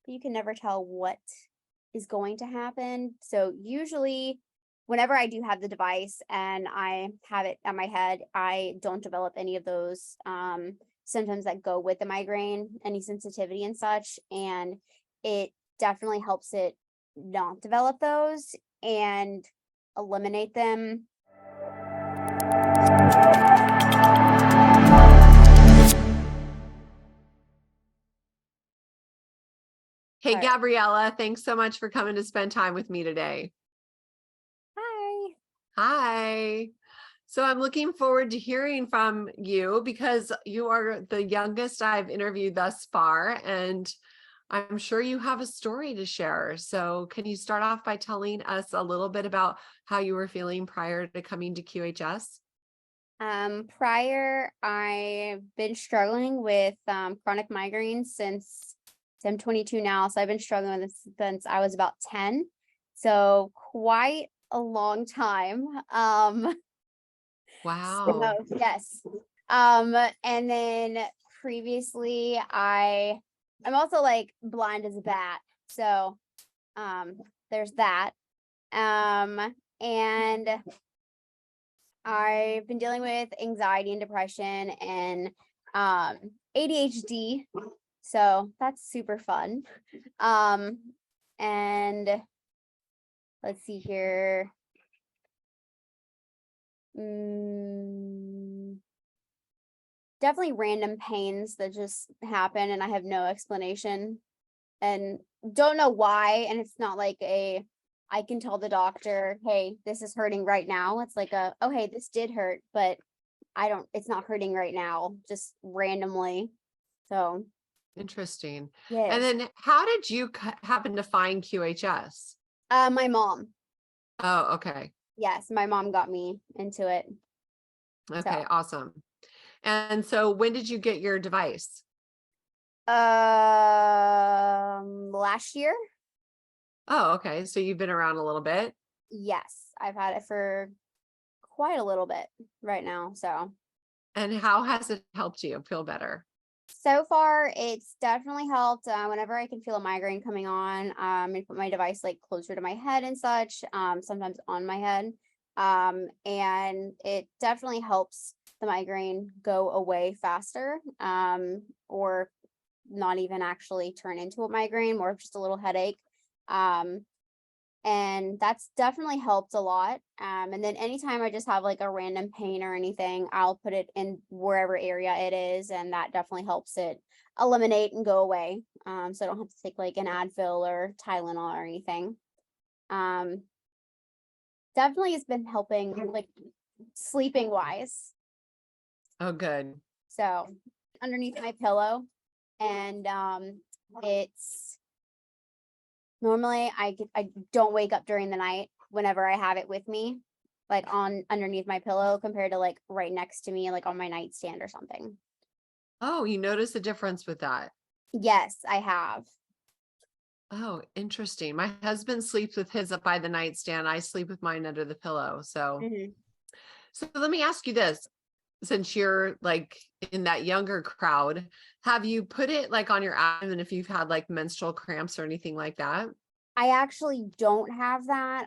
you can never tell what is going to happen. So usually whenever I do have the device and I have it on my head, I don't develop any of those symptoms that go with the migraine, any sensitivity and such. And it definitely helps it not develop those and eliminate them. Hey, All right. Gabriella, thanks so much for coming to spend time with me today. Hi. Hi. So I'm looking forward to hearing from you because you are the youngest I've interviewed thus far, and I'm sure you have a story to share. So can you start off by telling us a little bit about how you were feeling prior to coming to QHS? Prior, I've been struggling with chronic migraines since I'm 22 now. So I've been struggling with this since I was about 10. So quite a long time. Wow. Yes. And then previously I'm also like blind as a bat. So there's that. And I've been dealing with anxiety and depression and ADHD. So that's super fun. And let's see here. Definitely random pains that just happen and I have no explanation and don't know why. And it's not like I can tell the doctor, hey, this is hurting right now. It's like oh, hey, this did hurt, but it's not hurting right now, just randomly. So Interesting. yes. And then how did you happen to find QHS? My mom. Oh, okay. Yes, my mom got me into it. Okay, So awesome. And so when did you get your device? last year. Oh, okay. So you've been around a little bit. Yes, I've had it for quite a little bit right now. So And how has it helped you feel better? so far, it's definitely helped. Whenever I can feel a migraine coming on, and put my device like closer to my head and such, sometimes on my head. And it definitely helps the migraine go away faster, or not even actually turn into a migraine, more of just a little headache. And that's definitely helped a lot. And then anytime I just have like a random pain or anything, I'll put it in wherever area it is, and that definitely helps it eliminate and go away. So I don't have to take like an Advil or Tylenol or anything. Definitely has been helping like sleeping wise. Oh, good. So underneath my pillow, and it's normally I don't wake up during the night whenever I have it with me, like on underneath my pillow compared to like right next to me, like on my nightstand or something. Oh, you notice a difference with that. Yes, I have. Oh, interesting. My husband sleeps with his up by the nightstand. I sleep with mine under the pillow. Mhm. So let me ask you this. Since you're like in that younger crowd, have you put it like on your abdomen if you've had like menstrual cramps or anything like that? I actually don't have that.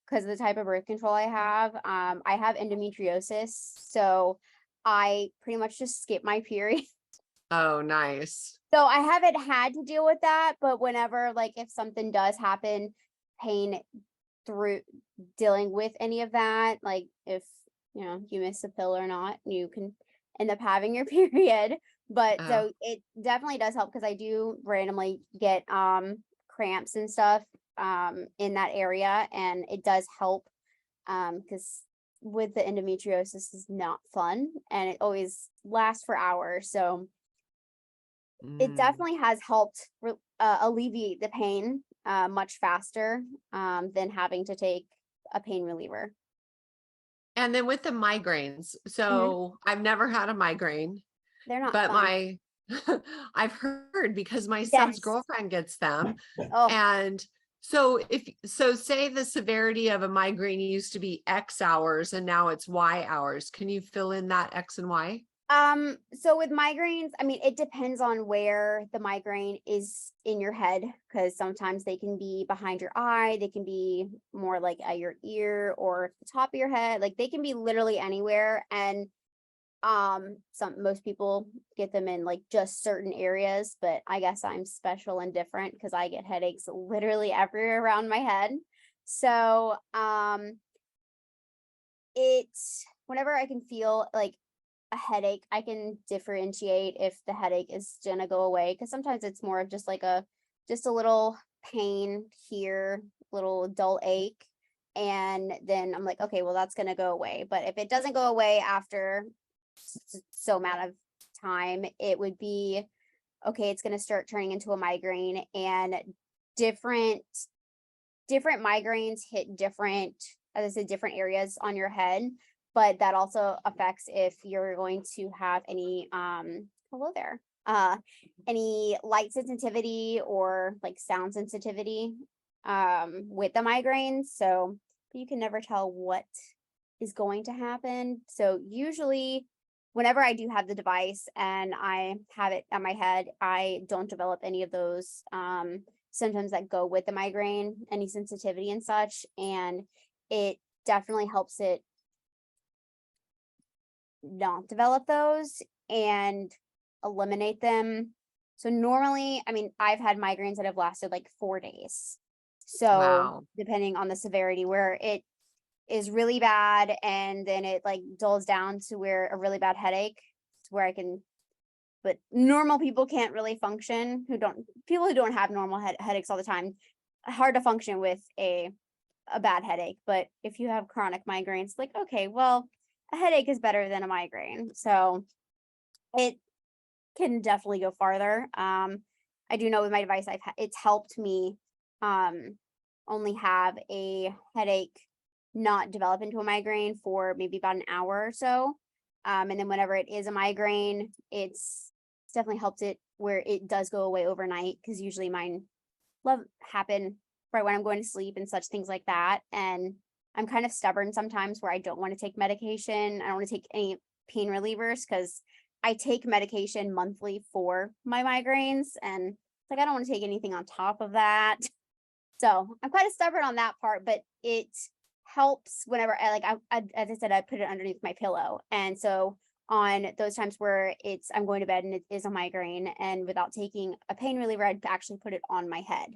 Because of the type of birth control I have endometriosis, so I pretty much just skip my period. Oh, nice. So I haven't had to deal with that, but whenever like if something does happen, pain through dealing with any of that, like if you miss a pill or not, you can end up having your period. But Oh, so it definitely does help because I do randomly get cramps and stuff in that area, and it does help because with the endometriosis is not fun and it always lasts for hours. So it mm. definitely has helped alleviate the pain much faster than having to take a pain reliever. And then with the migraines, Mhm. so I've never had a migraine, They're not but fun. I've heard because my son's Yes. girlfriend gets them. Oh, And so say the severity of a migraine used to be X hours and now it's Y hours. Can you fill in that X and Y? So with migraines, I mean, it depends on where the migraine is in your head, because sometimes they can be behind your eye, they can be more like at your ear or the top of your head. Like they can be literally anywhere. And most people get them in like just certain areas, but I guess I'm special and different because I get headaches literally everywhere around my head. So, it's whenever I can feel like a headache, I can differentiate if the headache is gonna go away, because sometimes it's more of just like just a little pain here, little dull ache, and then I'm like, okay, well that's gonna go away. But if it doesn't go away after so amount of time, it would be okay, it's gonna start turning into a migraine, and different different migraines hit different, as I said, different areas on your head, but that also affects if you're going to have any hello there, any light sensitivity or like sound sensitivity with the migraines. So you can never tell what is going to happen. So usually whenever I do have the device and I have it at my head, I don't develop any of those symptoms that go with the migraine, any sensitivity and such. And it definitely helps it not develop those and eliminate them. So normally, I mean, I've had migraines that have lasted like 4 days. So Wow. depending on the severity, where it is really bad and then it like dulls down to where a really bad headache, to where I can, but normal people can't really function, people who don't have normal headaches all the time, hard to function with a bad headache. But if you have chronic migraines, like, okay, well, a headache is better than a migraine. So it can definitely go farther. I do know with my device, it's helped me only have a headache not develop into a migraine for maybe about an hour or so. And then whenever it is a migraine, it's definitely helped it where it does go away overnight, because usually mine love happen right when I'm going to sleep and such things like that. And I'm kind of stubborn sometimes where I don't want to take medication. I don't want to take any pain relievers because I take medication monthly for my migraines, and it's like I don't want to take anything on top of that. So I'm quite stubborn on that part, but it helps whenever as I said, I put it underneath my pillow. And so on those times where I'm going to bed and it is a migraine, and without taking a pain reliever, I'd actually put it on my head.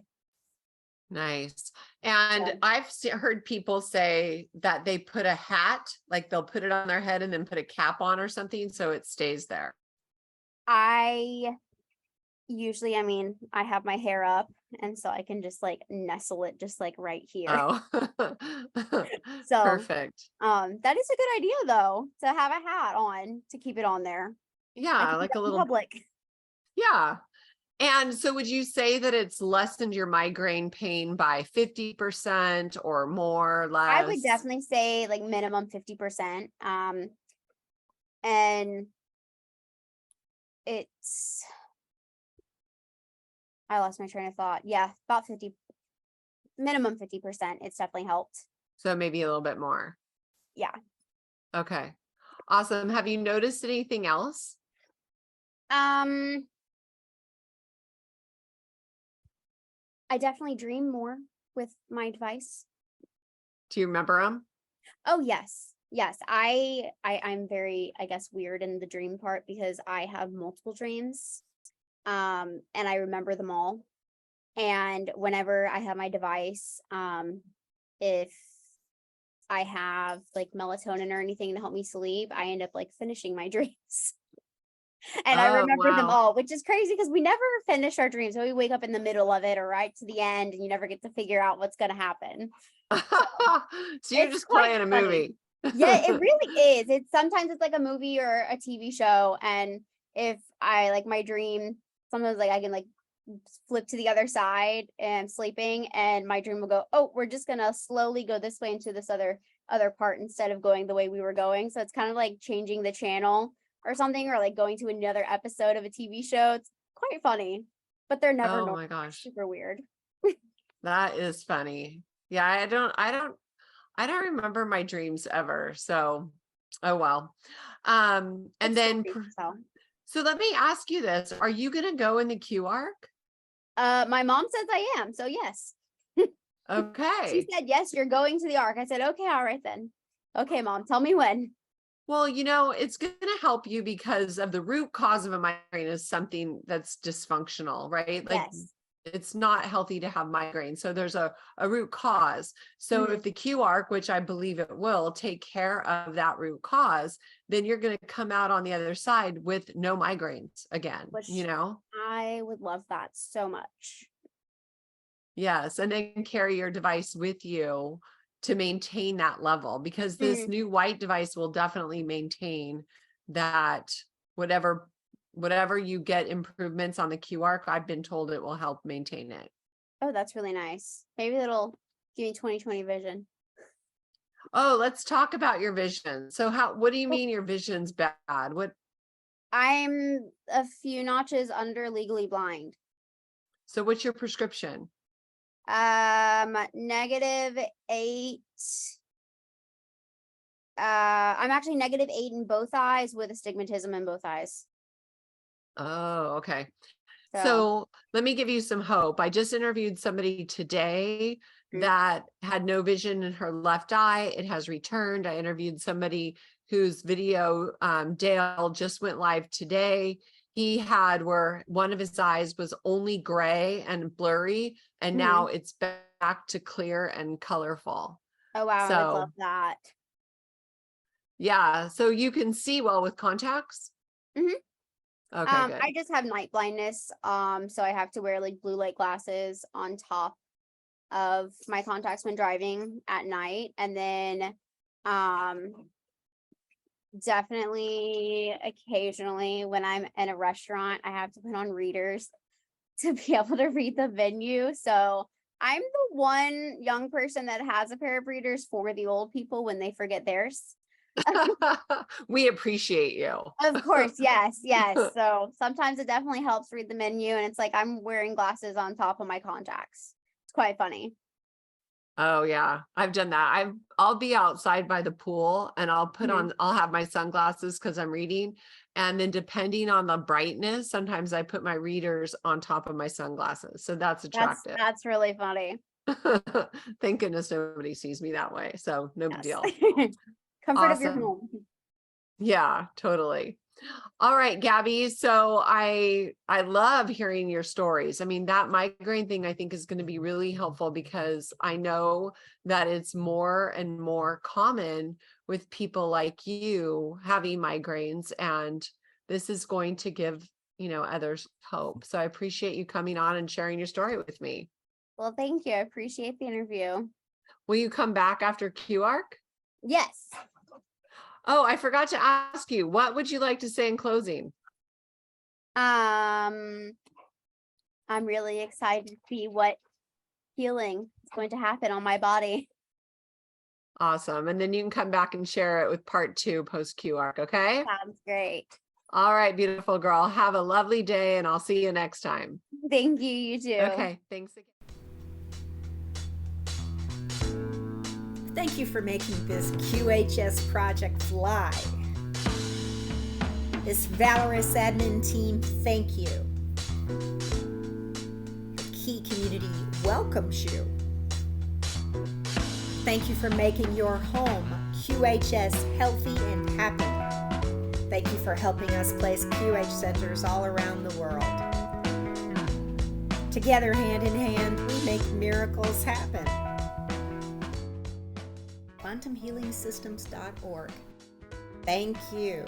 Nice. And So I've heard people say that they put a hat, like they'll put it on their head and then put a cap on or something so it stays there. I usually, I mean, I have my hair up, and so I can just like nestle it just like right here. Oh, So perfect. that is a good idea though, to have a hat on to keep it on there. I Yeah, can do like that a in little, public. yeah. And so would you say that it's lessened your migraine pain by 50% or more, I would less? definitely say like minimum 50%. And it's I lost my train of thought. Yeah, about 50, minimum 50%. It's definitely helped. So maybe a little bit more. Yeah. Okay. Awesome. Have you noticed anything else? Um, I definitely dream more with my device. Do you remember them? Oh yes. Yes. I'm very, I guess, weird in the dream part because I have multiple dreams. And I remember them all. And whenever I have my device, if I have like melatonin or anything to help me sleep, I end up like finishing my dreams. And I Oh, remember them wow. all, which is crazy because we never finish our dreams. So we wake up in the middle of it or right to the end, and you never get to figure out what's going to happen. So So you're it's just quite playing a funny. movie. Yeah, it really is. It's sometimes it's like a movie or a TV show. And if I like my dream, sometimes like I can like flip to the other side and sleeping, and my dream will go, oh, we're just gonna slowly go this way into this other part instead of going the way we were going. So it's kind of like changing the channel or something, or like going to another episode of a TV show. It's quite funny, but they're never Oh normal. my They're gosh. super weird. That is funny. Yeah, I don't remember my dreams ever. So Oh, well. And It's then, scary, so. so let me ask you this. Are you going to go in the Q arc? My mom says I am, so yes. She Okay. said, yes, you're going to the arc. I said, okay, all right then. Okay, mom, tell me when. Well, it's going to help you because of the root cause of a migraine is something that's dysfunctional, right? Like Yes. it's not healthy to have migraine. So there's a root cause. So Mhm. if the Q arc, which I believe it will, take care of that root cause, then you're going to come out on the other side with no migraines again, Which I would love that so much. Yes. And then carry your device with you to maintain that level, because this Mhm. new white device will definitely maintain that whatever you get improvements on the Q arc, I've been told it will help maintain it. Oh, that's really nice. Maybe that'll give me 20/20 vision. Oh, let's talk about your vision. So what do you Oh, mean your vision's bad? I'm a few notches under legally blind. So what's your prescription? -8. I'm actually -8 in both eyes with astigmatism in both eyes. Oh, okay. So, So let me give you some hope. I just interviewed somebody today mm, that had no vision in her left eye. It has returned. I interviewed somebody whose video, Dale, just went live today. He had where one of his eyes was only gray and blurry, and now mhm. it's back to clear and colorful. Oh wow, I would love So that. yeah, so you can see well with contacts. Mhm. Okay, I good. just have night blindness, so I have to wear like blue light glasses on top of my contacts when driving at night, and then um definitely occasionally when I'm in a restaurant, I have to put on readers to be able to read the menu. So I'm the one young person that has a pair of readers for the old people when they forget theirs. We appreciate you. Of course, yes, yes. So sometimes it definitely helps read the menu, and it's like I'm wearing glasses on top of my contacts. It's quite funny. Oh yeah, I've done that. I'll be outside by the pool and Mhm. I'll have my sunglasses because I'm reading. And then depending on the brightness, sometimes I put my readers on top of my sunglasses. So that's attractive. That's really funny. Thank goodness nobody sees me that way. So no big Yes. deal. Comfort of your Awesome. home. Yeah, totally. All right, Gabby. So I love hearing your stories. I mean, that migraine thing I think is going to be really helpful because I know that it's more and more common with people like you having migraines, and this is going to give, others hope. So I appreciate you coming on and sharing your story with me. Well, thank you. I appreciate the interview. Will you come back after QARC? Yes. Oh, I forgot to ask you, what would you like to say in closing? Um, I'm really excited to see what healing is going to happen on my body. Awesome. And then you can come back and share it with part 2 post QARC. Okay. Sounds great. All right, beautiful girl. Have a lovely day and I'll see you next time. Thank you, you too. Okay. Thanks again. Thank you for making this QHS project fly. This valorous admin team, thank you. The Key community welcomes you. Thank you for making your home QHS healthy and happy. Thank you for helping us place QH centers all around the world. Together, hand in hand, we make miracles happen. QuantumHealingSystems.org. Thank you.